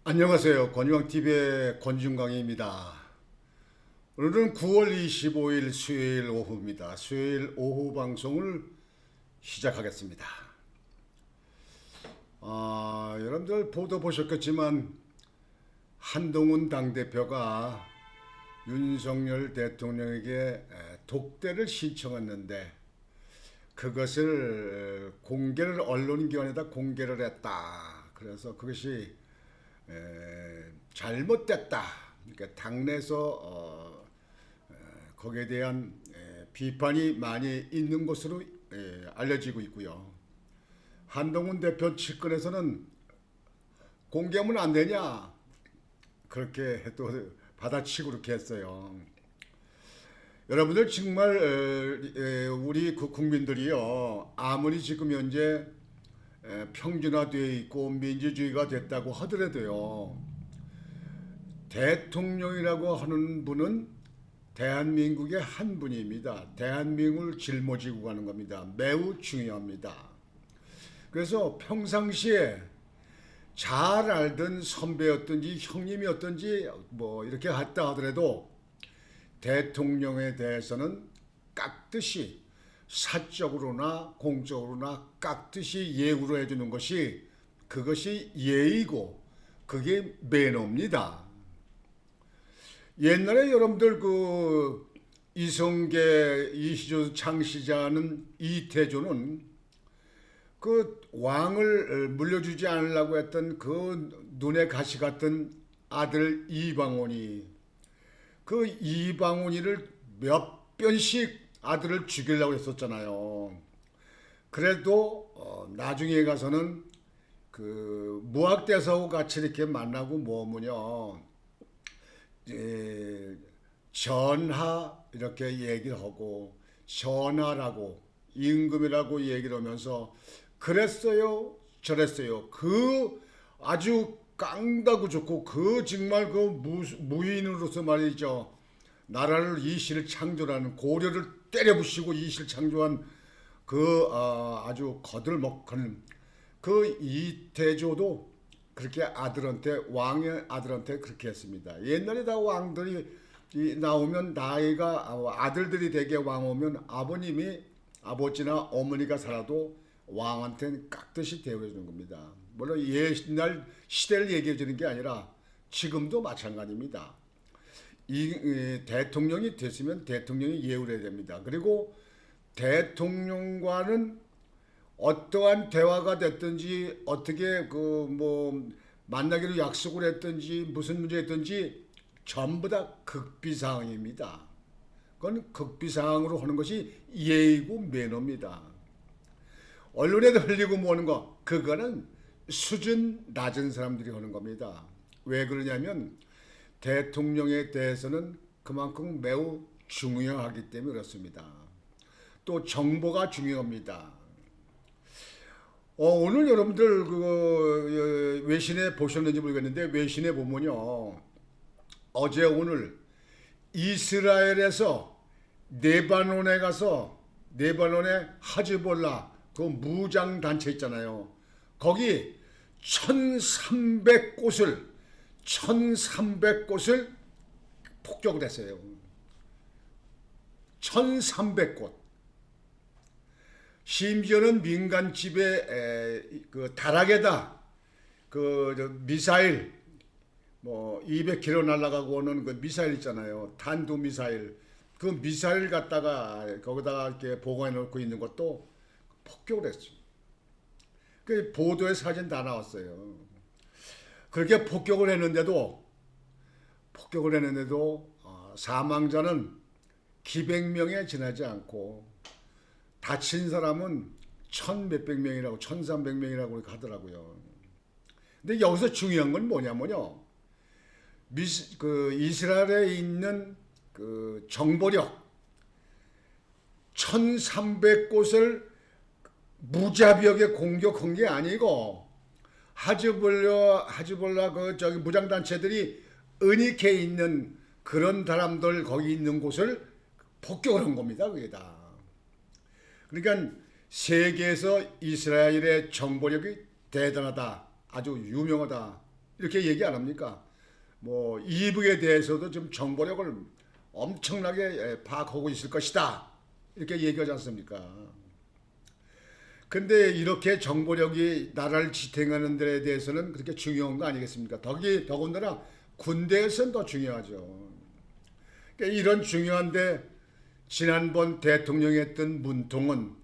안녕하세요. 권유광TV의 권준광입니다. 오늘은 9월 25일 수요일 오후입니다. 수요일 오후 방송을 시작하겠습니다. 여러분들 보도 보셨겠지만 한동훈 당대표가 윤석열 대통령에게 독대를 신청했는데 그것을 공개를 언론기관에다 공개를 했다. 그래서 그것이 잘못됐다. 그러니까 당내에서 거기에 대한 비판이 많이 있는 것으로 알려지고 있고요. 한동훈 대표 측근에서는 공개하면 안 되냐 그렇게 또 받아치고 그렇게 했어요. 여러분들 정말 우리 국민들이요, 아무리 지금 현재 평준화되어 있고 민주주의가 됐다고 하더라도요, 대통령이라고 하는 분은 대한민국의 한 분입니다. 대한민국을 짊어지고 가는 겁니다. 매우 중요합니다. 그래서 평상시에 잘 알던 선배였든지 형님이었든지 뭐 이렇게 했다 하더라도 대통령에 대해서는 깍듯이 사적으로나 공적으로나 깍듯이 예우를 해주는 것이, 그것이 예의고 그게 매너입니다. 옛날에 여러분들 그 이성계, 이시조 창시자는 이태조는 그 왕을 물려주지 않으려고 했던 그 눈에 가시 같은 아들 이방원이, 그 이방원이를 몇 번씩 아들을 죽이려고 했었잖아요. 그래도 나중에 가서는 그 무학대사하고 같이 이렇게 만나고 머무며 전하 이렇게 얘기를 하고, 전하라고 임금이라고 얘기를 하면서 그랬어요 저랬어요. 그 아주 깡다구 좋고 그 정말 그 무인으로서 말이죠, 나라를 이시를 창조하는, 고려를 때려부시고 이시를 창조한 그 아주 거들먹하는 그 이태조도 그렇게 아들한테, 왕의 아들한테 그렇게 했습니다. 옛날에 다 왕들이 나오면, 나이가 아들들이 되게 왕 오면 아버님이, 아버지나 어머니가 살아도 왕한테는 깍듯이 대우해 주는 겁니다. 물론 옛날 시대를 얘기해 주는 게 아니라 지금도 마찬가지입니다. 대통령이 됐으면 대통령이 예우를 해야 됩니다. 그리고 대통령과는 어떠한 대화가 됐든지 어떻게 그 뭐 만나기로 약속을 했든지 무슨 문제가 있든지 전부 다 극비사항입니다. 그건 극비사항으로 하는 것이 예의고 매너입니다. 언론에도 흘리고 뭐하는 거, 그거는 수준 낮은 사람들이 하는 겁니다. 왜 그러냐면 대통령에 대해서는 그만큼 매우 중요하기 때문에 그렇습니다. 또 정보가 중요합니다. 오늘 여러분들 그 외신에 보셨는지 모르겠는데, 외신에 보면요, 어제 오늘 이스라엘에서 레바논에 가서, 레바논의 하즈볼라 그 무장 단체 있잖아요, 거기 1300곳을 폭격을 했어요. 1300곳. 심지어는 민간 집에 그 다락에다 그 미사일 뭐 200km 날아가고 오는 그 미사일 있잖아요, 탄도 미사일, 그 미사일 갖다가 거기다가 이렇게 보관해 놓고 있는 것도 폭격을 했어요. 그 보도에 사진 다 나왔어요. 그렇게 폭격을 했는데도 사망자는 기백 명에 지나지 않고 다친 사람은 천 몇백 명이라고, 1300명이라고 하더라고요. 근데 여기서 중요한 건 뭐냐면요, 그 이스라엘에 있는 그 정보력 1300곳을 무자비하게 공격한 게 아니고, 하즈볼라 그 저기 무장단체들이 은닉해 있는 그런 사람들 거기 있는 곳을 폭격을 한 겁니다. 그게 다. 그러니까 세계에서 이스라엘의 정보력이 대단하다, 아주 유명하다, 이렇게 얘기 안 합니까? 뭐 이북에 대해서도 좀 정보력을 엄청나게 파악하고 있을 것이다. 이렇게 얘기하지 않습니까? 근데 이렇게 정보력이 나라를 지탱하는 데 대해서는 그렇게 중요한 거 아니겠습니까? 더군다나 군대에서는 더 중요하죠. 그러니까 이런 중요한데 지난번 대통령이 했던 문통은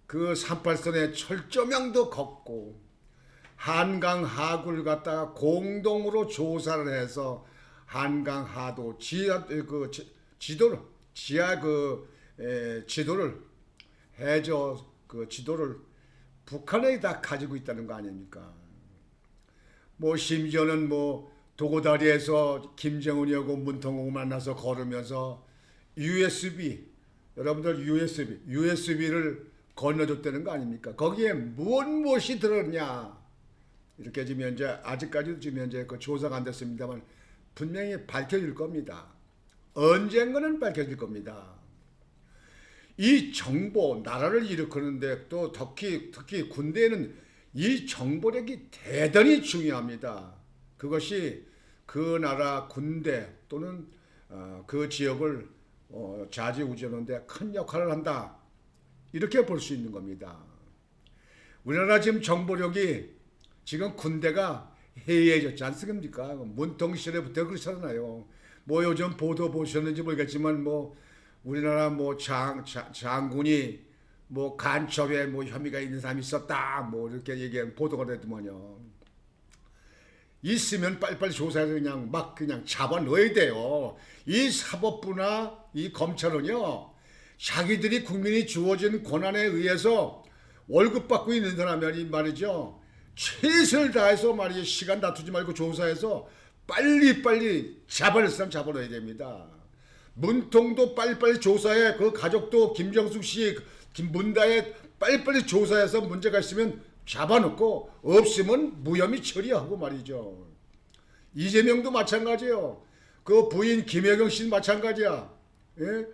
그 38선의 철조망도 걷고 한강 하구를 갖다가 공동으로 조사를 해서 한강 하도 지도를 지도를 해저 그 지도를 북한에 다 가지고 있다는 거 아닙니까? 뭐 심지어는 뭐 도고다리에서 김정은이하고 문통하고 만나서 걸으면서 USB 여러분들 USB를 건너줬다는 거 아닙니까? 거기에 무엇이 들었냐? 이렇게 지금 현재 아직까지도 지금 현재 그 조사가 안 됐습니다만 분명히 밝혀질 겁니다. 언젠가는 밝혀질 겁니다. 이 정보 나라를 일으키는데 또 특히 군대에는 이 정보력이 대단히 중요합니다. 그것이 그 나라 군대 또는 그 지역을 좌지우지하는데 큰 역할을 한다. 이렇게 볼 수 있는 겁니다. 우리나라 지금 정보력이 지금 군대가 해이해졌지 않습니까? 문통 시절부터 그렇잖아요. 뭐 요즘 보도 보셨는지 모르겠지만 뭐 우리나라 뭐 장군이 뭐 간첩에 뭐 혐의가 있는 사람이 있었다. 뭐 이렇게 얘기한 보도가 됐더만요. 있으면 빨리빨리 조사해서 그냥 잡아 넣어야 돼요. 이 사법부나 이 검찰은요. 자기들이 국민이 주어진 권한에 의해서 월급 받고 있는 사람이 말이죠. 최선을 다해서 말이죠. 시간 다투지 말고 조사해서 빨리빨리 잡아낼 사람 잡아넣어야 됩니다. 문통도 빨리빨리 조사해. 그 가족도 김정숙 씨, 김문다에 빨리빨리 조사해서 문제가 있으면 잡아놓고 없으면 무혐의 처리하고 말이죠. 이재명도 마찬가지예요. 그 부인 김혜경 씨는 마찬가지야. 예?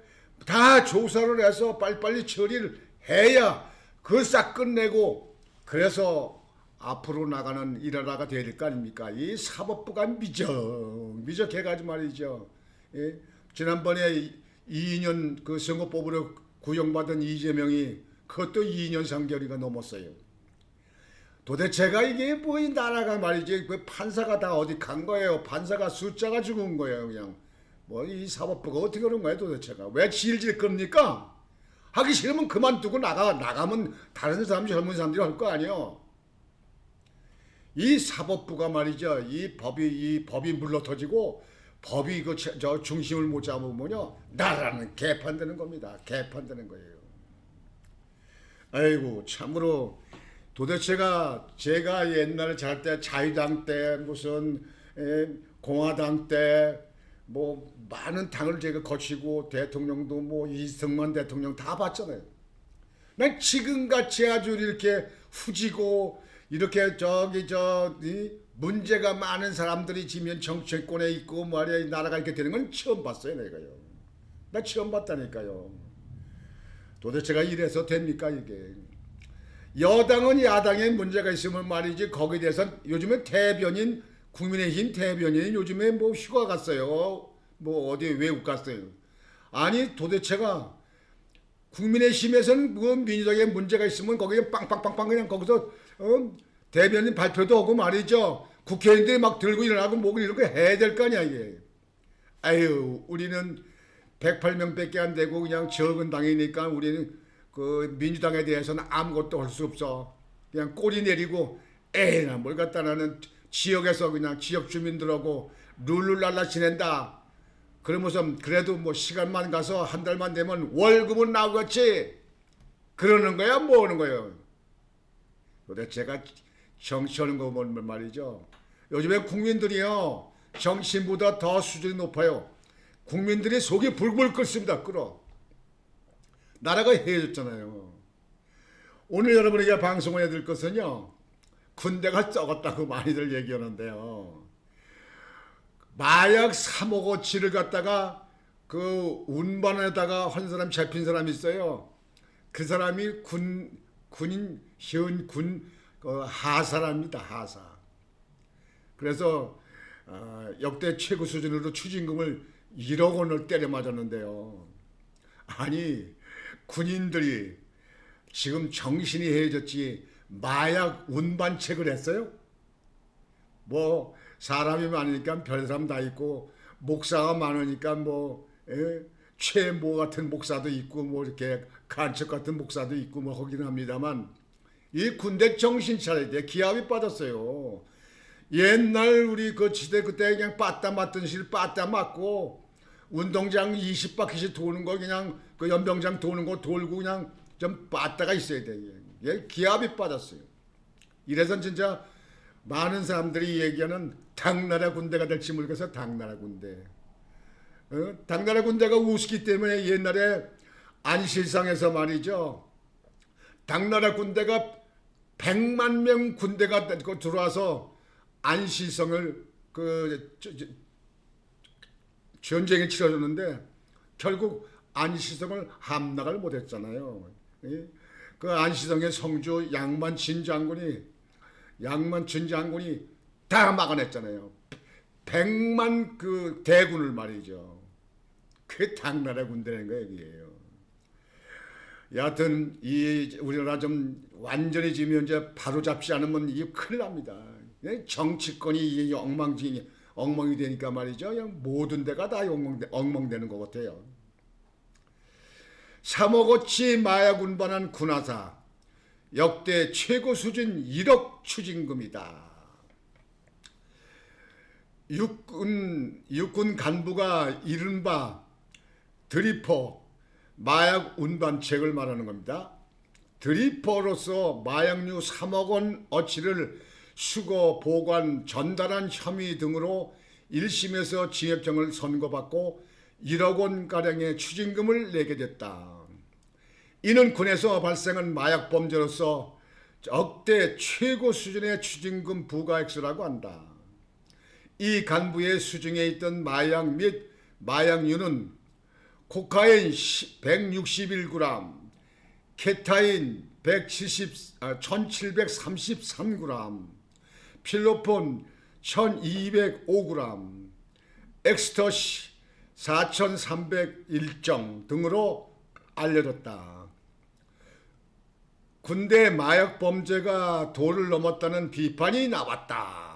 다 조사를 해서 빨리빨리 처리를 해야 그걸 싹 끝내고 그래서 앞으로 나가는 이 나라가 될 거 아닙니까? 이 사법부가 미적해가지고 말이죠. 예? 지난번에 2년 그 선거법으로 구형받은 이재명이 그것도 2년 3개월이가 넘었어요. 도대체가 이게 뭐 이 나라가 말이지 그 판사가 다 어디 간 거예요. 판사가 숫자가 죽은 거예요. 그냥 뭐 이 사법부가 어떻게 그런 거예요 도대체가. 왜 질질 겁니까? 하기 싫으면 그만두고 나가면 다른 사람들 젊은 사람들이 할 거 아니에요. 이 사법부가 말이죠. 이 법이 물러터지고 법이 저 중심을 못 잡으면요 나라는 개판되는 겁니다. 개판되는 거예요. 아이고 참으로 도대체가 제가 옛날에 잘 때 자유당 때 무슨 공화당 때 뭐 많은 당을 제가 거치고 대통령도 뭐 이승만 대통령 다 봤잖아요. 난 지금같이 아주 이렇게 후지고 이렇게 문제가 많은 사람들이 지면 정치권에 있고 말이야 나라가 이렇게 되는 건 처음 봤어요 내가요. 나 처음 봤다니까요. 도대체가 이래서 됩니까 이게. 여당은 야당에 문제가 있으면 말이지 거기에 대해서 요즘에 대변인 국민의힘 대변인 요즘에 뭐 휴가 갔어요. 뭐 어디 외국 갔어요. 아니 도대체가 국민의힘에서는 뭐 민주당에 문제가 있으면 거기에 빵빵빵빵 그냥 거기서 대변인 발표도 하고 말이죠. 국회의원들이 막 들고 일어나고 뭐 이런 거 해야 될 거 아니야 이게. 아유 우리는 108명밖에 안 되고 그냥 적은 당이니까 우리는 그 민주당에 대해서는 아무것도 할 수 없어. 그냥 꼬리 내리고 에이나 뭘 갖다 나는 지역에서 그냥 지역 주민들하고 룰루랄라 지낸다. 그러면서 그래도 뭐 시간만 가서 한 달만 되면 월급은 나오겠지. 그러는 거야 뭐 하는 거예요. 도대체가 정치하는 거 보면 말이죠. 요즘에 국민들이요 정치인보다 더 수준이 높아요. 국민들이 속이 불불 끓습니다. 끓어. 나라가 해해졌잖아요. 오늘 여러분에게 방송을 해드릴 것은요. 군대가 썩었다고 많이들 얘기하는데요. 마약 3억어치를 갖다가 그 운반에다가 한 사람 잡힌 사람이 있어요. 그 사람이 그 하사랍니다. 하사. 그래서 역대 최고 수준으로 추징금을 1억 원을 때려 맞았는데요. 아니 군인들이 지금 정신이 해졌지 마약 운반책을 했어요? 뭐 사람이 많으니까 별 사람 다 있고 목사가 많으니까 뭐 최모 같은 목사도 있고 뭐 이렇게 간첩 같은 목사도 있고 뭐 하긴 합니다만 이 군대 정신 차려야 돼. 기합이 빠졌어요. 옛날 우리 그 시대 그때 그냥 빠따 맞던 실 빠따 맞고 운동장 20바퀴씩 도는 거 그냥 그 연병장 도는 거 돌고 그냥 좀 빠따가 있어야 돼. 예, 기합이 빠졌어요. 이래서 진짜 많은 사람들이 얘기하는 당나라 군대가 될지 모르겠어. 당나라 군대. 당나라 군대가 우습기 때문에 옛날에 안실상에서 말이죠. 당나라 군대가 100만 명 군대가 들어와서 안실성을 전쟁에 치러졌는데 결국 안시성을 함락을 못했잖아요. 그 안시성의 성주 양만진 장군이 다 막아냈잖아요. 100만 그 대군을 말이죠. 그게 당나라 군대라는 거 얘기예요. 여하튼 이 우리나라 좀 완전히 지금 이제 바로 잡지 않으면 이게 큰일 납니다. 정치권이 이게 엉망이 되니까 말이죠. 그냥 모든 데가 다 엉망되는 것 같아요. 3억어치 마약 운반한 군하사 역대 최고 수준 1억 추징금이다. 육군 간부가 이른바 드리퍼 마약 운반책을 말하는 겁니다. 드리퍼로서 마약류 3억 원 어치를 수거, 보관, 전달한 혐의 등으로 1심에서 징역형을 선고받고 1억 원가량의 추징금을 내게 됐다. 이는 군에서 발생한 마약 범죄로서 역대 최고 수준의 추징금 부과액수라고 한다. 이 간부의 수중에 있던 마약 및 마약류는 코카인 161g, 케타인 1733g, 필로폰 1205g, 엑스터시 4301정 등으로 알려졌다. 군대 마약 범죄가 도를 넘었다는 비판이 나왔다.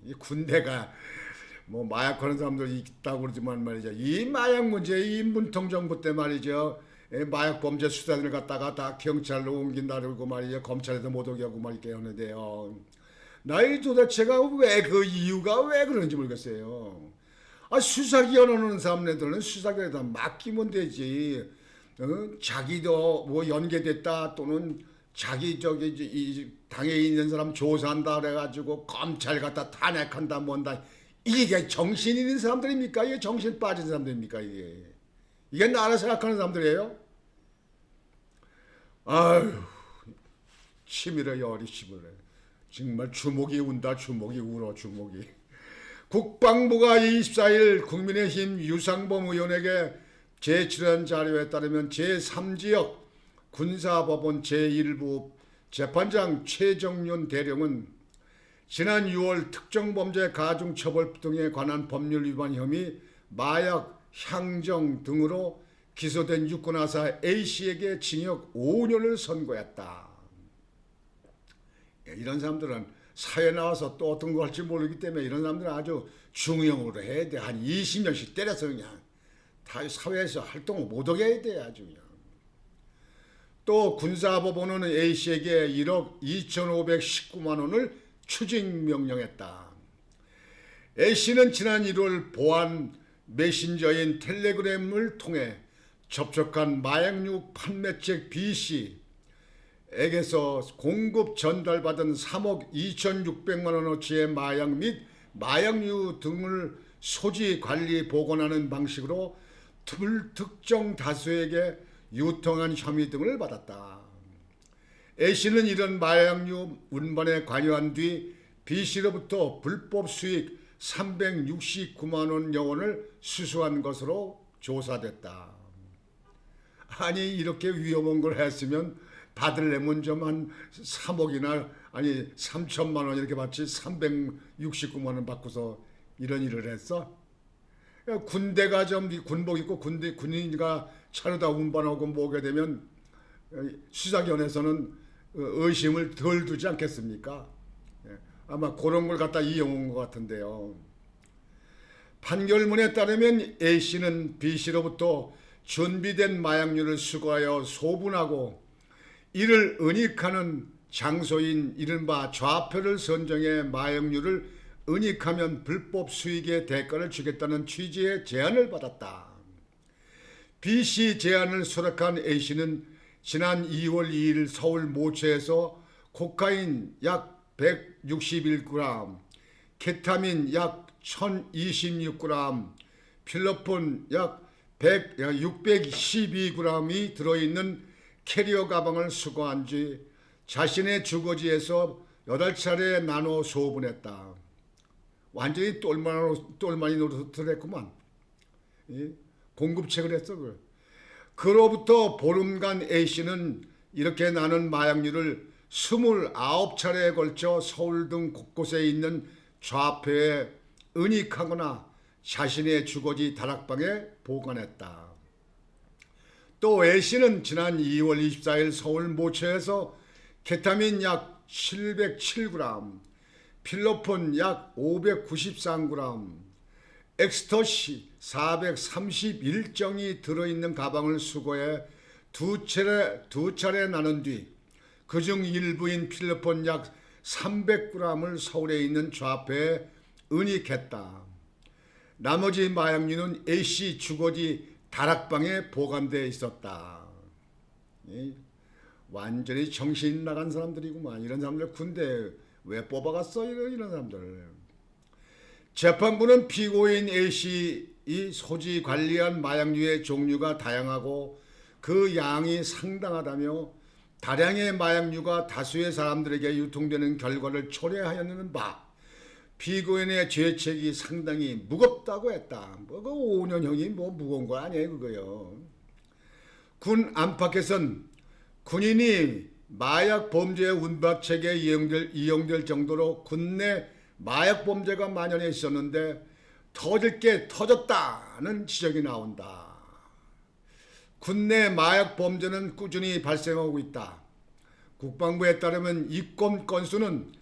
이 군대가 뭐 마약하는 사람들이 있다고 그러지만 말이죠. 이 마약 문제, 이 문통정부 때 말이죠. 마약 범죄 수사를 갖다가 다 경찰로 옮긴다 그러고 말이죠. 검찰에서 못 오게 하고 막 이렇게 하는데요. 나이 도대체가 왜 그 이유가 왜 그런지 모르겠어요. 수사기관 오는 사람들은 수사기관에다 맡기면 되지. 자기도 뭐 연계됐다 또는 자기 이 당에 있는 사람 조사한다 그래가지고 검찰 갖다 탄핵한다 뭔다. 이게 정신 있는 사람들입니까? 이게 정신 빠진 사람들입니까? 이게 나라 생각하는 사람들이에요? 아유, 치밀어 열이 치밀어. 정말 주먹이 운다. 주먹이 울어. 주먹이. 국방부가 24일 국민의힘 유상범 의원에게 제출한 자료에 따르면 제3지역 군사법원 제1부 재판장 최정윤 대령은 지난 6월 특정범죄 가중처벌 등에 관한 법률 위반 혐의, 마약, 향정 등으로 기소된 육군하사 A씨에게 징역 5년을 선고했다. 이런 사람들은 사회 나와서 또 어떤 거 할지 모르기 때문에 이런 사람들은 아주 중형으로 해야 돼. 한 20년씩 때려서 그냥 다 사회에서 활동을 못하게 해야 돼. 아주 그냥. 또 군사법원은 A씨에게 1억 2,519만 원을 추징 명령했다. A씨는 지난 1월 보안 메신저인 텔레그램을 통해 접촉한 마약류 판매책 B씨에게서 공급 전달받은 3억 2,600만 원어치의 마약 및 마약류 등을 소지, 관리, 보관하는 방식으로 특정 다수에게 유통한 혐의 등을 받았다. A씨는 이런 마약류 운반에 관여한 뒤 B씨로부터 불법 수익 369만 원여 원을 수수한 것으로 조사됐다. 아니 이렇게 위험한 걸 했으면 받으려면 좀 한 3억이나 아니 3천만 원 이렇게 받지 369만 원 받고서 이런 일을 했어? 군대가 좀 군복 입고 군인가 차려다 운반하고 뭐게 되면 수사견에서는 의심을 덜 두지 않겠습니까? 아마 그런 걸 갖다 이용한 것 같은데요. 판결문에 따르면 A씨는 B씨로부터 준비된 마약류를 수거하여 소분하고 이를 은닉하는 장소인 이른바 좌표를 선정해 마약류를 은닉하면 불법 수익의 대가를 주겠다는 취지의 제안을 받았다. B씨 제안을 수락한 A씨는 지난 2월 2일 서울 모처에서 코카인 약 161g, 케타민 약 1026g, 필로폰 약 612g이 들어있는 캐리어 가방을 수거한 뒤 자신의 주거지에서 8차례 나눠 소분했다. 완전히 똘마니 노릇을 했구만. 공급책을 했어. 그로부터 보름간 A씨는 이렇게 나눈 마약류를 29차례에 걸쳐 서울 등 곳곳에 있는 좌표에 은닉하거나 자신의 주거지 다락방에 보관했다. 또 A씨는 지난 2월 24일 서울 모처에서 케타민 약 707g, 필로폰 약 593g, 엑스터시 431정이 들어있는 가방을 수거해 두 차례 나눈 뒤 그중 일부인 필로폰 약 300g을 서울에 있는 좌표에 은닉했다. 나머지 마약류는 A씨 주거지 다락방에 보관되어 있었다. 완전히 정신 나간 사람들이구만. 이런 사람들 군대 왜 뽑아갔어? 이런 사람들. 재판부는 피고인 A씨 이 소지 관리한 마약류의 종류가 다양하고 그 양이 상당하다며 다량의 마약류가 다수의 사람들에게 유통되는 결과를 초래하였는 바 피고인의 죄책이 상당히 무겁다고 했다. 뭐 그 5년형이 뭐 무거운 거 아니에요 그거요. 군 안팎에선 군인이 마약 범죄의 운반책에 이용될 정도로 군내 마약 범죄가 만연해 있었는데 터질 게 터졌다는 지적이 나온다. 군내 마약 범죄는 꾸준히 발생하고 있다. 국방부에 따르면 입건 건수는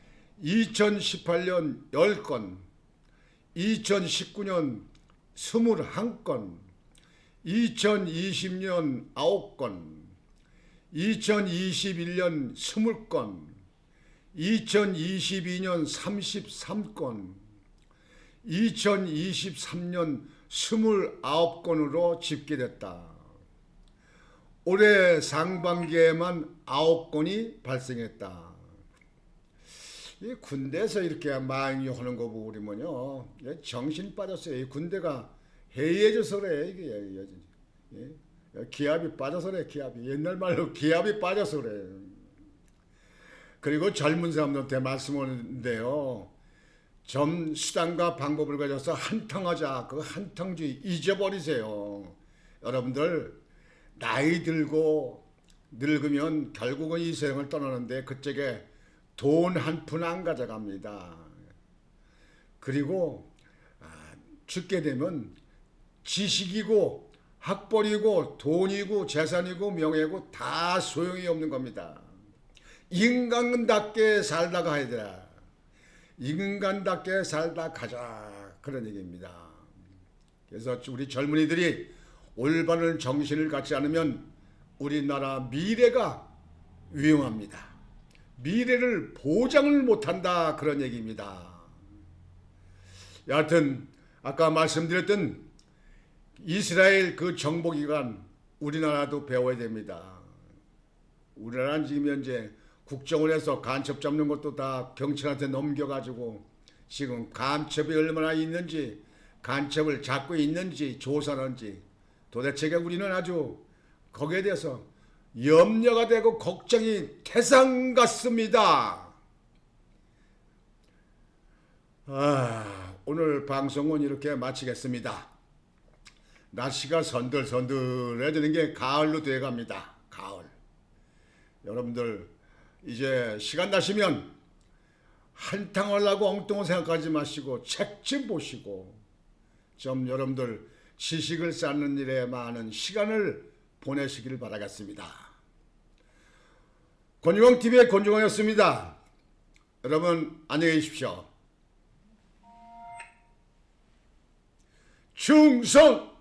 2018년 10건, 2019년 21건, 2020년 9건, 2021년 20건, 2022년 33건, 2023년 29건으로 집계됐다. 올해 상반기에만 9건이 발생했다. 이 군대에서 이렇게 많이 하는 거 보고 그러면요, 정신 빠졌어요. 이 군대가 해이해져서 그래. 이게 기압이 빠져서 그래. 기압이 옛날 말로 기압이 빠져서 그래. 그리고 젊은 사람들한테 말씀하는데요, 점 수단과 방법을 가져서 한탕하자. 그 한탕주의 잊어버리세요. 여러분들 나이 들고 늙으면 결국은 이 세상을 떠나는데 그쪽에 돈 한 푼 안 가져갑니다. 그리고 죽게 되면 지식이고 학벌이고 돈이고 재산이고 명예고 다 소용이 없는 겁니다. 인간답게 살다 가야 되라. 인간답게 살다 가자. 그런 얘기입니다. 그래서 우리 젊은이들이 올바른 정신을 갖지 않으면 우리나라 미래가 위험합니다. 미래를 보장을 못한다. 그런 얘기입니다. 여하튼 아까 말씀드렸던 이스라엘 그 정보기관 우리나라도 배워야 됩니다. 우리나라는 지금 현재 국정을 해서 간첩 잡는 것도 다 경찰한테 넘겨가지고 지금 간첩이 얼마나 있는지 간첩을 잡고 있는지 조사하는지 도대체 우리는 아주 거기에 대해서 염려가 되고 걱정이 태산 같습니다. 오늘 방송은 이렇게 마치겠습니다. 날씨가 선들선들해지는 게 가을로 돼갑니다. 가을. 여러분들 이제 시간 나시면 한탕을 하고 엉뚱한 생각하지 마시고 책 좀 보시고 좀 여러분들 지식을 쌓는 일에 많은 시간을 보내시길 바라겠습니다. 권중홍TV의 권중홍이었습니다. 여러분 안녕히 계십시오. 충성!